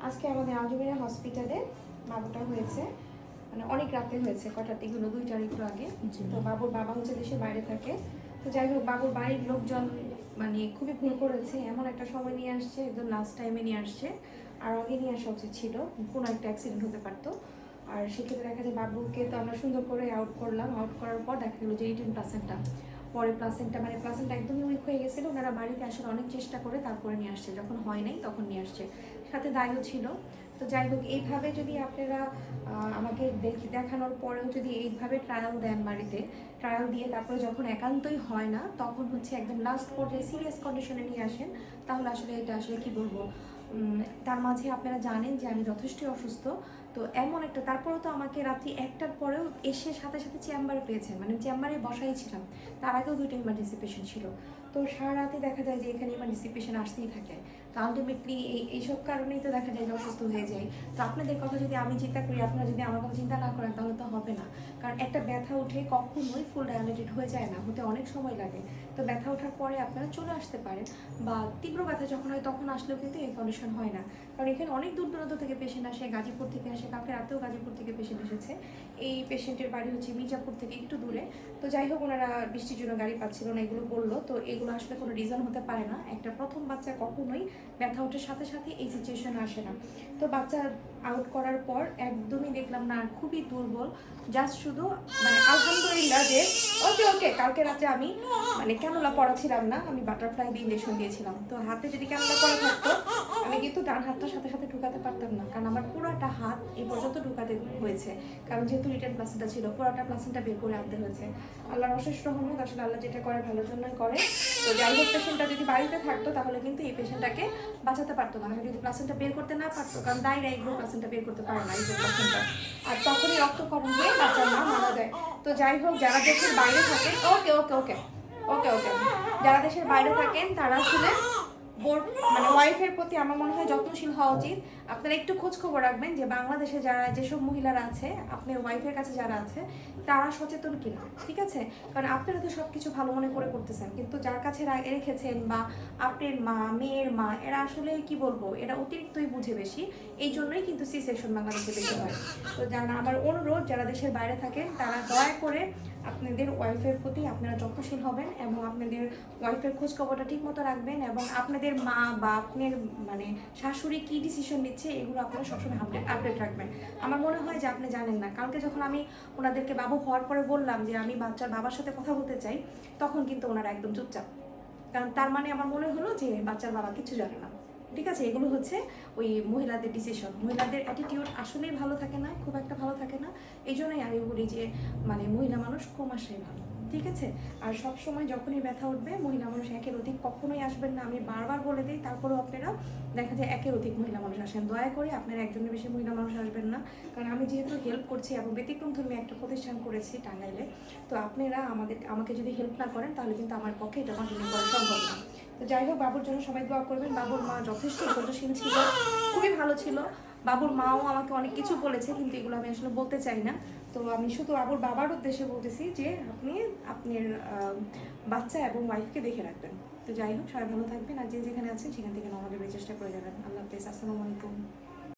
আজকে আমাদের আলজমিরা হসপিটালে বাবুটা হয়েছে, মানে অনেক রাতে হয়েছে, কটার দিক হলো 2টার একটু আগে। তো বাবুর বাবা হচ্ছে দেশের বাইরে থাকে। তো যাই হোক, বাবুর বাড়ির লোকজন মানে খুবই ভুল করেছে, এমন একটা সময় নিয়ে আসছে, একদম লাস্ট টাইমে নিয়ে আসছে। আর আগে নিয়ে আসা উচিত ছিল, কোনো একটা অ্যাক্সিডেন্ট হতে পারতো। আর সেক্ষেত্রে দেখা যায় বাবুকে তো আমরা সুন্দর করে আউট করলাম। আউট করার পর দেখা গেলো যে 18%। পরে প্লাসেন্টা একদমই উইক হয়ে গেছিলো। ওনারা বাড়িতে আসলে অনেক চেষ্টা করে তারপরে নিয়ে আসছে, যখন হয় নাই তখন নিয়ে আসছে, সাথে দায়ও ছিল। তো যাই হোক, এইভাবে যদি আপনারা আমাকে দেখানোর পরেও যদি এইভাবে ট্রায়াল দেন, বাড়িতে ট্রায়াল দিয়ে তারপরে যখন একান্তই হয় না, তখন হচ্ছে একদম লাস্ট পর্যায়ে সিরিয়াস কন্ডিশনে নিয়ে আসেন, তাহলে আসলে এটা আসলে কি বলবো, তার মাঝে আপনারা জানেন যে আমি যথেষ্টই অসুস্থ। তো এমন একটা, তারপরেও তো আমাকে রাত্রি 1টার পরেও এসে সাথে সাথে চেম্বারে পেয়েছেন, মানে চেম্বারে বসাই ছিলাম। তার আগেও 2টা ইমার্জেন্সি পেশেন্ট ছিল। তো সারা রাতে দেখা যায় যে এখানে ইমার্জেন্সি পেশেন্ট আসতেই থাকে। তো আলটিমেটলি এইসব কারণেই তো দেখা যায় যে অসুস্থ হয়ে যায়। তো আপনাদের কথা যদি আমি চিন্তা করি, আপনারা যদি আমার কথা চিন্তা না করেন, তাহলে তো হবে না। কারণ একটা ব্যথা উঠে কখনোই ফুল ডায়ালেটেড হয়ে যায় না, হতে অনেক সময় লাগে। তো ব্যথা ওঠার পরে আপনারা চলে আসতে পারেন, বা তীব্র ব্যথা যখন হয় তখন আসলেও কিন্তু এই কন্ডিশন হয় না। কারণ এখানে অনেক দূর দূরান্ত থেকে পেশেন্ট আসে, গাজীপুর থেকে আসে, কালকে রাতেও গাজীপুর থেকে পেশেন্ট এসেছে। এই পেশেন্টের বাড়ি হচ্ছে মির্জাপুর থেকে একটু দূরে। তো যাই হোক, ওনারা বৃষ্টির জন্য গাড়ি পাচ্ছিল না, এগুলো বললো। তো এগুলো আসলে কোনো রিজন হতে পারে না। একটা প্রথম বাচ্চা কখনোই ব্যথা ওঠার সাথে সাথে এই সিচুয়েশন আসে না। তো বাচ্চা আউট করার পর একদমই দেখলাম না, খুবই দুর্বল। জাস্ট শুধু মানে আলহামদুলিল্লাহ যে ওকে ওকে, কালকে রাতে আমি মানে ক্যানোলা পড়াছিলাম না, আমি বাটারফ্লাই দিয়ে ইঞ্জেকশন দিয়েছিলাম। তো হাতে যদি ক্যানোলা পড়া থাকতো, আমি কিন্তু ডান হাতটার সাথে সাথে ঢুকাতে পারতাম না, কারণ আমার পুরোটা হাত এই পর্যন্ত ঢুকাতে হয়েছে। কারণ যেহেতু রিটার্ন প্লাসেন্টা ছিল, পুরোটা প্লাসেন্টা বের করে আনতে হয়েছে। আল্লাহর অশেষ রহমত, আসলে আল্লাহ যেটা করে ভালোর জন্যই করে। তো যাই হোক, পেশেন্টটা যদি বাড়িতে থাকতো তাহলে কিন্তু এই পেশেন্টটাকে বাঁচাতে পারতো না, যদি প্লাসেন্টা বের করতে না পারতো। কারণ দায়রা এগুলো প্লাসেন্টা বের করতে পারে না, এই যে প্লাসেন্টা। আর তখনই রক্তক্ষরণ হয়ে বাচ্চার মা মারা যায়। তো যাই হোক, যারা দেশের বাইরে থাকেন, ওকে ওকে ওকে ওকে ওকে, যারা দেশের বাইরে থাকেন তারা আসলে মানে ওয়াইফের প্রতি আমার মনে হয় যত্নশীল হওয়া উচিত। আপনারা একটু খোঁজ খবর রাখবেন যে বাংলাদেশে যারা, যেসব মহিলারা আছে আপনার ওয়াইফের কাছে যারা আছে, তারা সচেতন কিনা, ঠিক আছে? কারণ আপনারা তো সব কিছু ভালো মনে করে করতেছেন, কিন্তু যার কাছে রেখেছেন বা আপনার মা, মেয়ের মা, এরা আসলে কি বলবো, এরা অতিরিক্তই বুঝে বেশি। এই জন্যই কিন্তু সি সেকশন বাংলাদেশে বেশি হয়। তো যারা, আমার অনুরোধ, যারা দেশের বাইরে থাকেন তারা দয়া করে আপনাদের ওয়াইফের প্রতি আপনারা যত্নশীল হবেন, এবং আপনাদের ওয়াইফের খোঁজ খবরটা ঠিক মতো রাখবেন, এবং আপনাদের মা বা আপনার মানে শাশুড়ি কি ডিসিশন নিচ্ছে এগুলো আপনারা সবসময় আপডেট রাখবেন। আমার মনে হয় যে আপনি জানেন না, কালকে যখন আমি ওনাদেরকে বাবু হওয়ার পরে বললাম যে আমি বাচ্চার বাবার সাথে কথা বলতে চাই, তখন কিন্তু ওনারা একদম চুপচাপ। কারণ তার মানে আমার মনে হলো যে বাচ্চার বাবা কিছু জানে না। ঠিক আছে, এগুলো হচ্ছে ওই মহিলাদের ডিসিশন। মহিলাদের অ্যাটিটিউড আসলেই ভালো থাকে না, খুব একটা ভালো থাকে না। এই জন্যই আমি বলি যে মানে মহিলা মানুষ কম আসাই ভালো, ঠিক আছে? আর সব সময় যখনই ব্যথা উঠবে, মহিলা মানুষ একের অধিক কখনোই আসবেন না, আমি বারবার বলে দিই। তারপরেও আপনারা দেখা যায় একের অধিক মহিলা মানুষ আসেন, দয়া করে আপনারা একজনের বেশি মহিলা মানুষ আসবেন না। কারণ আমি যেহেতু হেল্প করছি এবং ব্যতিক্রমধর্মী একটা প্রতিষ্ঠান করেছি টাঙ্গাইলে, তো আপনারা আমাকে যদি হেল্প না করেন তাহলে কিন্তু আমার পক্ষে এটা কন্টিনিউ করা সম্ভব না। তো যাই হোক, বাবুর জন্য সবাই দোয়া করবেন। বাবুর মা যথেষ্ট ধৈর্যশীল ছিল, খুবই ভালো ছিল। বাবুর মাও আমাকে অনেক কিছু বলেছে, কিন্তু এগুলো আমি আসলে বলতে চাই না। তো আমি শুধু বাবুর বাবার উদ্দেশ্যে বলতেছি যে আপনি আপনার বাচ্চা এবং ওয়াইফকে দেখে রাখবেন। তো যাই হোক, সবাই ভালো থাকবেন, আর যে যেখানে আছেন সেখান থেকে আমাদের চেষ্টা করে যাবেন। আল্লাহ হাফেজ, আসসালামু আলাইকুম।